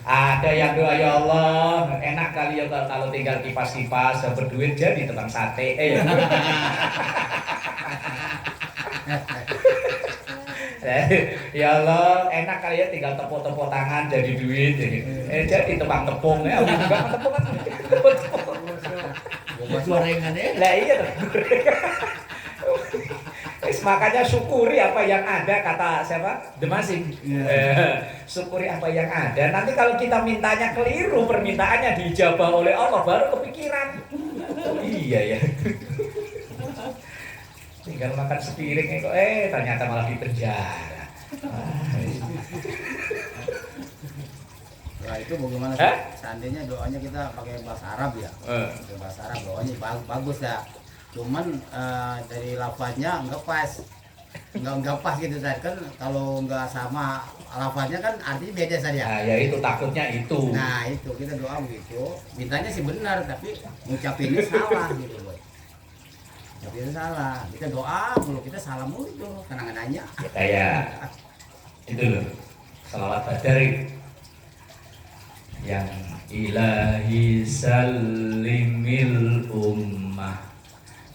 Ada yang doa ya Allah, enak kali ya kalau tinggal kipas-kipas, dapat duit jadi tukang sate. Ya Allah, enak kali ya tinggal tepuk-tepuk tangan jadi duit. Jadi tebang tepung ya, juga tepung kan. Gorengan ya. Lah iya. Makanya syukuri apa yang ada, kata siapa? Demasing. Syukuri apa yang ada. Nanti kalau kita mintanya keliru, permintaannya dijabah oleh Allah, baru kepikiran. Iya ya. Tinggal makan sepiring kok ternyata malah di penjara. Nah itu bagaimana? Seandainya doanya kita pakai bahasa Arab ya, pakai bahasa Arab doanya bagus ya. Cuman dari lafaznya nggak pas, nggak pas gitu Ustaz. Kan kalau nggak sama lafaznya kan artinya beda saja. Nah, ya itu takutnya itu. Nah itu kita doa begitu, mintanya sih benar tapi ngucapinnya salah gitu loh. Ngucapinnya salah, kita doa mulu kita salah mulu itu kenangannya. Ya, kayak itu loh, salawat badar itu. Yang ilahi salimil ummah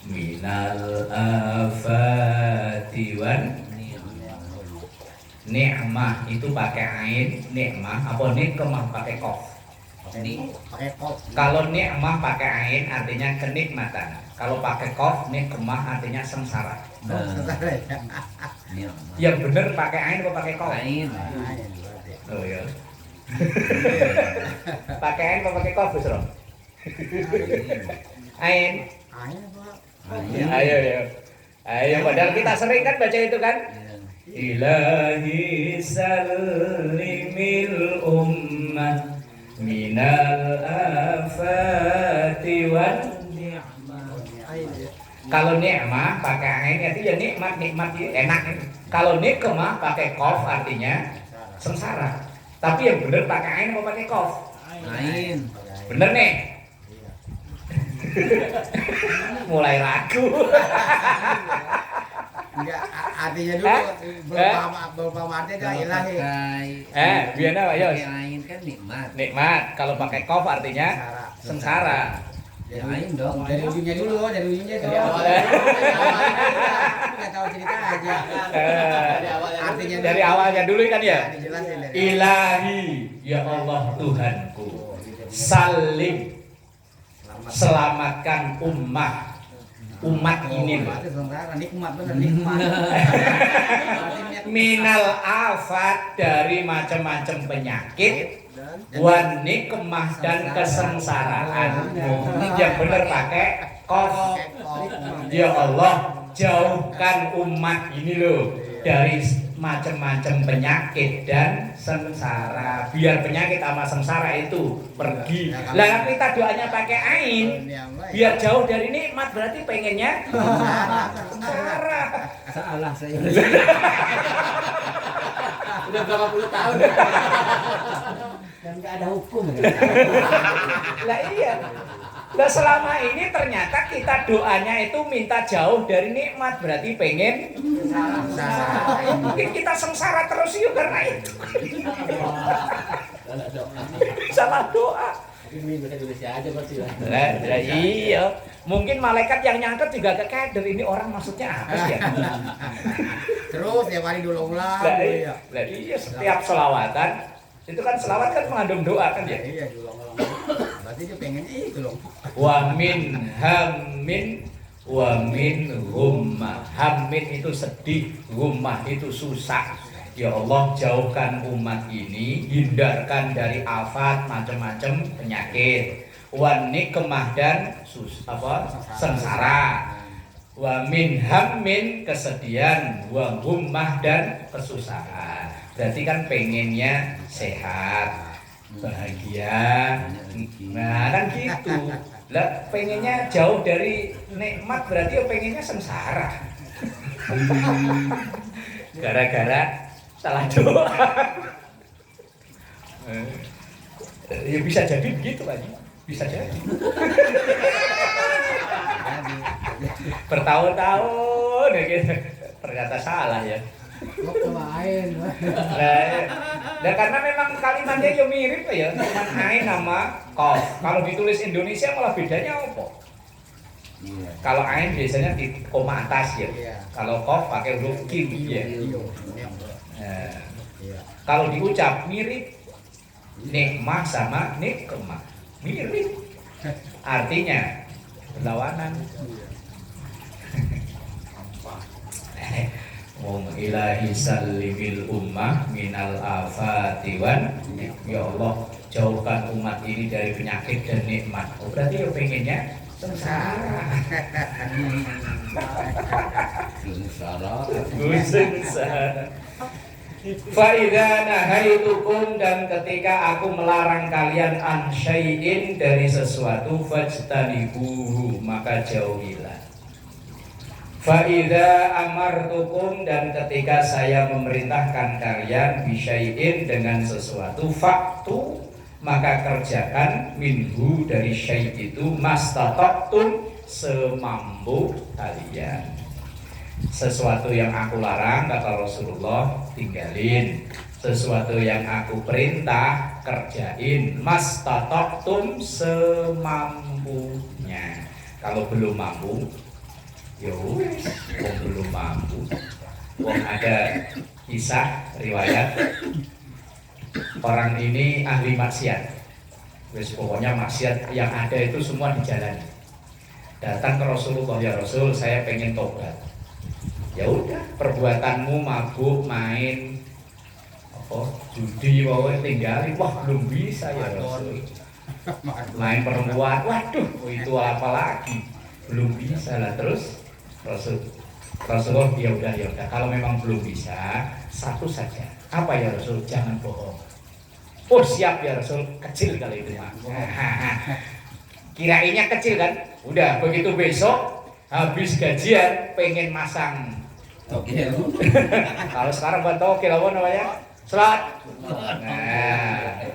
minal afati wan ni'mah, itu pakai ain, ni'mah apa nikmah pakai qaf. Pakai qaf. Kalau ni'mah pakai ain artinya kenikmatan. Kalau pakai qaf nikmah artinya sengsara. Yang bener pakai ain apa pakai qaf? Ain. Oh ya. Pakai ain apa pakai qaf, Bro? Ain. Ain apa? Ayo, padahal kita sering kan baca itu kan? Ilahi salimil ummah minal afati wan ni'mah. Kalau ni'mah pakai ain itu ya nikmat enak. Kalau nikmah pakai qaf artinya sengsara. Tapi yang benar pakai ain apa pakai qaf? Ain. Bener nih. Mulai ragu. Enggak, artinya dulu berupa artinya kan ilahi. Biar apa ya? Ain kan nikmat. Nikmat. Kalau pakai qaf artinya sengsara. Ya ain dong. Dari ujungnya dulu, dari ujungnya itu. Enggak tahu cerita aja. Artinya Dari awalnya dulu kan ya? Dijelasin dari Ilahi, ya Allah Tuhanku, salim, selamatkan umat ini loh. nikmat bener nikmat. Minal afat, dari macam-macam penyakit, wan nikmah dan kesengsaraan. Ini yang benar pakai qaf. Ya Allah, jauhkan umat ini loh dari macam-macam penyakit dan sengsara. Biar penyakit sama sengsara itu pergi. Lah kita doanya pakai ain, biar jauh dari nikmat, berarti pengennya sengsara. Salah saya. Udah berapa puluh tahun. nggak ada hukum. Lah iya. Lah selama ini ternyata kita doanya itu minta jauh dari nikmat, berarti pengen sengsara. Mungkin kita sengsara terus yuk karena itu. Salah doa. Ini bahasa Indonesia aja pasti lah. Lah iya. Mungkin malaikat yang nyangkut juga gak kader ini orang maksudnya apa sih ya? Terus tiap hari diulang-ulang. Lah iya setiap selawatan itu kan selawat kan mengandung doa kan ya? Iya, diulang-ulang. Berarti dia pengennya itu loh. Wa min hammin wa min hummah. Hammin itu sedih, hummah itu susah. Ya Allah jauhkan umat ini, hindarkan dari afat macam-macam penyakit. Wa nikmah dan sengsara. Wa min hammin kesedihan, wa hummah dan kesusahan. Berarti kan pengennya sehat, bahagia. Nah kan gitu. Lah pengennya jauh dari nikmat berarti ya pengennya sengsara. Gara-gara salah doa. Ya bisa jadi begitu aja. Bisa jadi. Bertahun-tahun ya gitu. Ternyata salah ya. Main. Nah, karena memang kalimatnya ya mirip ya, cuman ain nama qaf. Kalau ditulis Indonesia malah bedanya apa? Iya. Kalau ain biasanya di koma atas ya. Iya. Kalau qaf pakai huruf kim ya. Iya. Nah, Iya. kalau diucap mirip nikmah sama nikmah. Mirip. Artinya berlawanan. Ilahi sallimil ummah minal afati wan. Ya Allah jauhkan umat ini dari penyakit dan nikmat. Oh, berarti ya pengennya sengsara. Sengsara. Fa'idha nahaitukum dan ketika aku melarang kalian an syai'in dari sesuatu fajtanibuhu maka jauhilah. Fa'idha amartukum dan ketika saya memerintahkan kalian bisyai'in dengan sesuatu faktu maka kerjakan minhu dari syai' itu mastata'tum semampu kalian. Sesuatu yang aku larang kata Rasulullah tinggalin, sesuatu yang aku perintah kerjain, mastata'tum semampunya. Kalau belum mampu ya wis, wong belum mampu. Wong ada kisah riwayat orang ini ahli maksiat. Wis pokoknya maksiat yang ada itu semua dijalani. Datang ke Rasulullah, ya Rasul, saya pengen tobat. Ya udah, perbuatanmu mabuk, main, judi, pokoknya tinggalin. Wah belum bisa ya Rasul. Main perempuan, waduh, itu apa lagi? Belum bisa lah. Terus Rasulullah ya udah. Kalau memang belum bisa, satu saja. Apa ya Rasul? Jangan bohong. Oh siap ya Rasul, kecil kali itu mah. Kirainnya kecil kan? Udah begitu besok habis gajian pengen masang. Oke. Kalau sekarang buat togel apa namanya? Slot. Nah,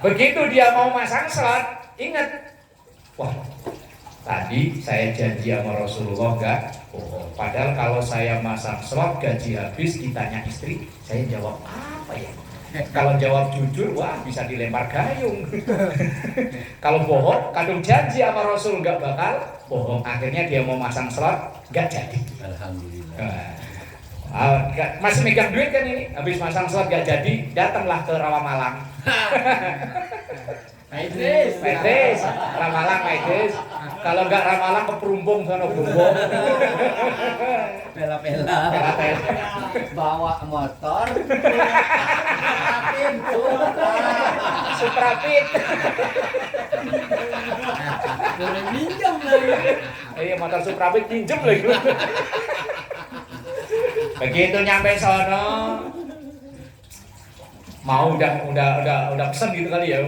begitu dia mau masang slot, ingat, wah tadi saya janji sama Rasulullah enggak bohong. Padahal kalau saya masang slot gaji habis ditanya istri, saya jawab apa ya? Kalau jawab jujur, wah bisa dilempar gayung. Kalau bohong, kadung janji sama Rasul enggak bakal bohong. Akhirnya dia mau masang slot, enggak jadi. Alhamdulillah. Masih megang duit kan ini, habis masang slot enggak jadi, datanglah ke Rawamalang. Pedes, Ramalang Pedes. Kalau enggak Ramalang ke Perumbung sana Perumbung. Pela-pela. Bawa motor. Suprapit. Boleh minjam lagi. Iya motor Suprapit pinjem lagi. Begitu nyampe sono, mau udah pesen gitu kali ya,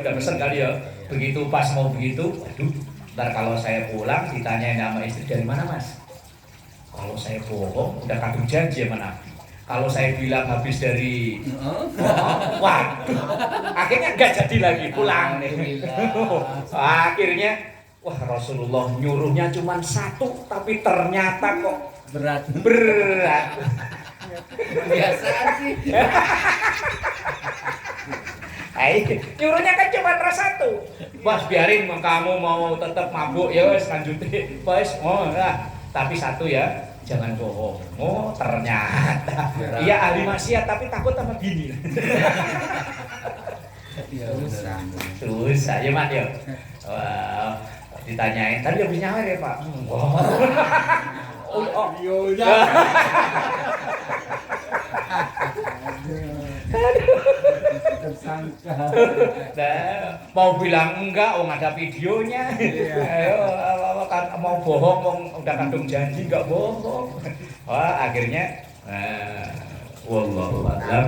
Begitu pas mau begitu, waduh, ntar kalau saya pulang ditanya sama istri dari mana mas? Kalau saya bohong, udah kadung janji sama Nabi. Kalau saya bilang habis dari wah, akhirnya nggak jadi lagi pulang nih. Akhirnya wah Rasulullah nyuruhnya cuma satu, tapi ternyata kok Berat. berat. Biasaan sih. Nyuruhnya kan cuma satu. Bos biarin kamu mau tetap mabuk ya wes lanjutin. Bos, oh lah. Tapi satu ya. Jangan bohong. Oh, ternyata. Iya ahli maksiat tapi takut sama bini. Iya, Susah. Susah ya Mak ya. Wah, ditanyain tadi habis nyawer ya Pak. Wah. Oh, tersangka. nah, mau bilang enggak, ada videonya. Ayo, kan mau bohong, udah kandung janji enggak bohong. Wah, akhirnya, wallahu a'lam.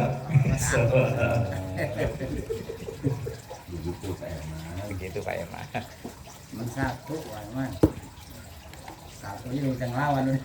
Begitu Pak Emma. Cuma satu, Wan. Satu aja bisa ngelawan udah.